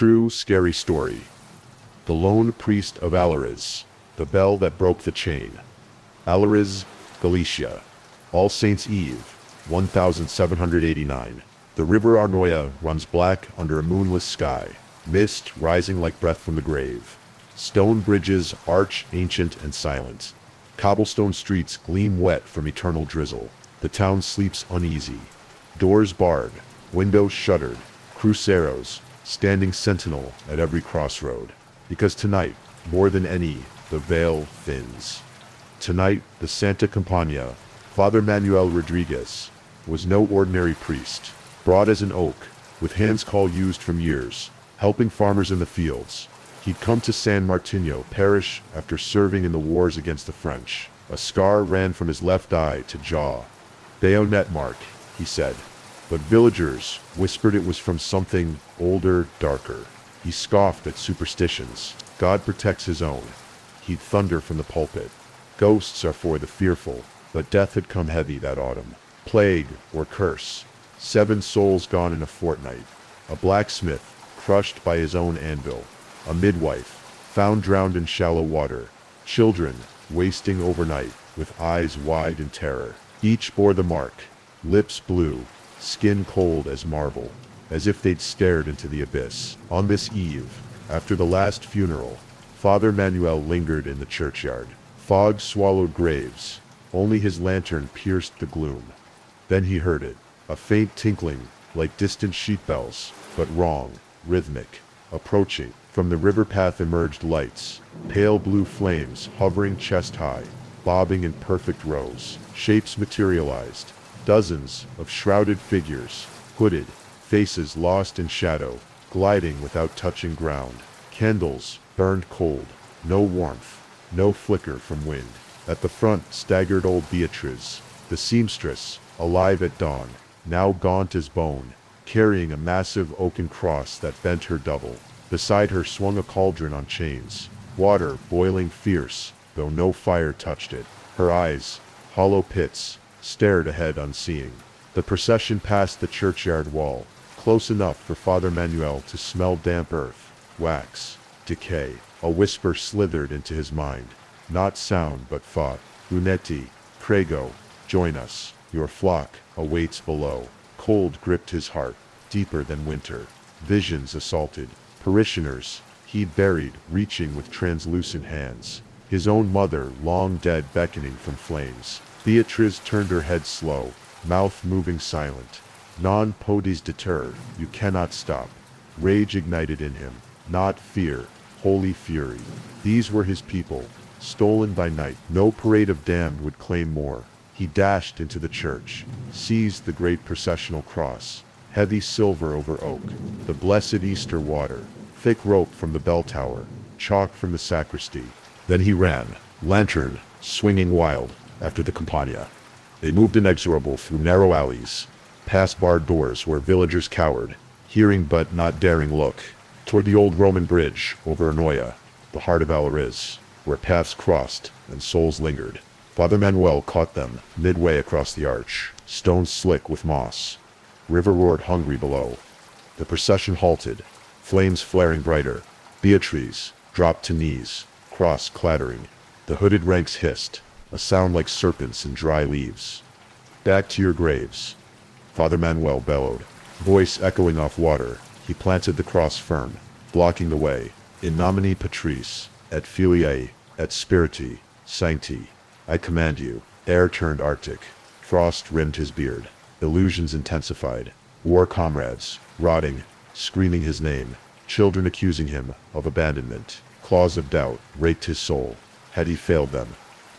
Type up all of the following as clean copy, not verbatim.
true, scary story. The Lone Priest of Allariz, the bell that broke the chain. Allariz, Galicia. All Saints' Eve, 1789. The river Arnoia runs black under a moonless sky, mist rising like breath from the grave. Stone bridges arch ancient and silent. Cobblestone streets gleam wet from eternal drizzle. The town sleeps uneasy. Doors barred, windows shuttered, cruceiros standing sentinel at every crossroad. Because tonight, more than any, the veil thins. Tonight, the Santa Compaña, Father Manuel Rodríguez, was no ordinary priest. Broad as an oak, with hands callused from years, helping farmers in the fields. He'd come to San Martino parish after serving in the wars against the French. A scar ran from his left eye to jaw. Bayonet mark, he said. But villagers whispered it was from something older, darker. He scoffed at superstitions. God protects his own. He'd thunder from the pulpit. Ghosts are for the fearful, but death had come heavy that autumn. Plague or curse. 7 souls gone in a fortnight. A blacksmith crushed by his own anvil. A midwife found drowned in shallow water. Children wasting overnight with eyes wide in terror. Each bore the mark. Lips blue, skin cold as marble, as if they'd stared into the abyss. On this eve, after the last funeral, Father Manuel lingered in the churchyard. Fog swallowed graves. Only his lantern pierced the gloom. Then he heard it, a faint tinkling, like distant sheep bells, but wrong, rhythmic. Approaching, from the river path emerged lights, pale blue flames hovering chest high, bobbing in perfect rows. Shapes materialized, dozens of shrouded figures, hooded, faces lost in shadow, gliding without touching ground. Candles burned cold, no warmth, no flicker from wind. At the front staggered old Beatriz, the seamstress, alive at dawn, now gaunt as bone, carrying a massive oaken cross that bent her double. Beside her swung a cauldron on chains, water boiling fierce, though no fire touched it. Her eyes, hollow pits, stared ahead unseeing. The procession passed the churchyard wall, close enough for Father Manuel to smell damp earth, wax, decay. A whisper slithered into his mind. Not sound but thought. Luneti, prego, join us. Your flock awaits below. Cold gripped his heart, deeper than winter. Visions assaulted. Parishioners he'd buried, reaching with translucent hands. His own mother, long dead, beckoning from flames. Beatriz turned her head slow, mouth moving silent. Non podes deter, you cannot stop. Rage ignited in him, not fear, holy fury. These were his people, stolen by night. No parade of damned would claim more. He dashed into the church, seized the great processional cross, heavy silver over oak, the blessed Easter water, thick rope from the bell tower, chalk from the sacristy. Then he ran, lantern swinging wild, after the Compaña. They moved inexorable through narrow alleys, past barred doors where villagers cowered, hearing but not daring look, toward the old Roman bridge over Arnoia, the heart of Allariz, where paths crossed and souls lingered. Father Manuel caught them midway across the arch, stones slick with moss. River roared hungry below. The procession halted, flames flaring brighter. Beatriz dropped to knees, cross clattering. The hooded ranks hissed, a sound like serpents in dry leaves. Back to your graves, Father Manuel bellowed, voice echoing off water. He planted the cross firm, blocking the way. In nomine Patris, et Filii, et Spiriti Sancti, I command you. Air turned arctic. Frost rimmed his beard. Illusions intensified. War comrades, rotting, screaming his name. Children accusing him of abandonment. Claws of doubt raked his soul. Had he failed them?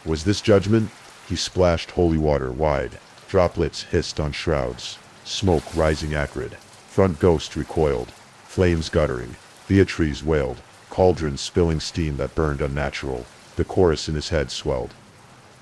Was this judgment? He splashed holy water wide. Droplets hissed on shrouds. Smoke rising acrid. Front ghost recoiled. Flames guttering. Beatriz wailed. Cauldrons spilling steam that burned unnatural. The chorus in his head swelled.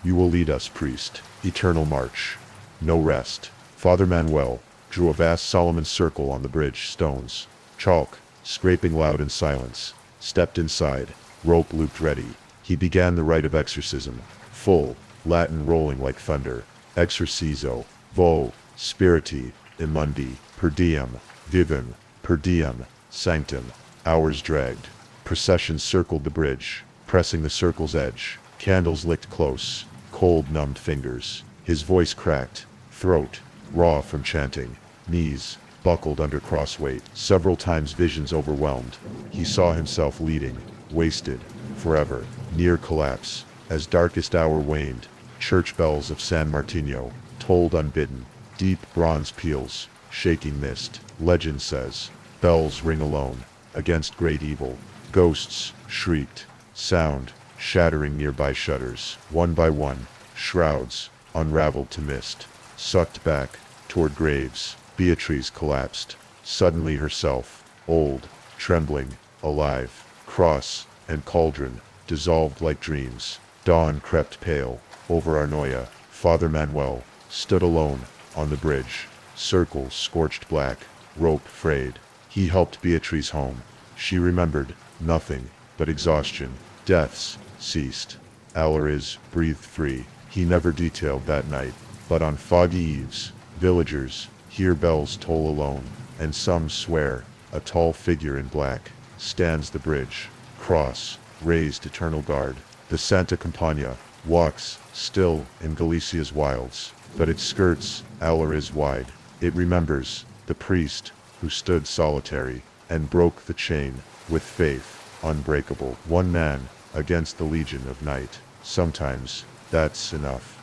You will lead us, priest. Eternal march. No rest. Father Manuel drew a vast Solomon circle on the bridge stones. Chalk, scraping loud in silence. Stepped inside. Rope looped ready. He began the rite of exorcism. Full, Latin rolling like thunder. Exorcizo, vo, spiriti, immundi, per diem, vivim, per diem, sanctum. Hours dragged. Processions circled the bridge, pressing the circle's edge. Candles licked close, cold numbed fingers. His voice cracked, throat raw from chanting. Knees buckled under crossweight. Several times visions overwhelmed. He saw himself leading, wasted, forever, near collapse. As darkest hour waned, church bells of San Martino tolled unbidden. Deep bronze peals, shaking mist. Legend says, bells ring alone, against great evil. Ghosts shrieked, sound shattering nearby shutters. One by one, shrouds unraveled to mist, sucked back toward graves. Beatrice collapsed, suddenly herself, old, trembling, alive. Cross and cauldron dissolved like dreams. Dawn crept pale over Arnoia. Father Manuel stood alone on the bridge. Circles scorched black, rope frayed. He helped Beatrice home. She remembered nothing but exhaustion. Deaths ceased. Allariz breathed free. He never detailed that night, but on foggy eves, villagers hear bells toll alone, and some swear a tall figure in black stands the bridge, cross raised eternal guard. The Santa Compaña walks still in Galicia's wilds, but it skirts Allariz wide. It remembers the priest who stood solitary and broke the chain with faith unbreakable. One man against the legion of night. Sometimes that's enough.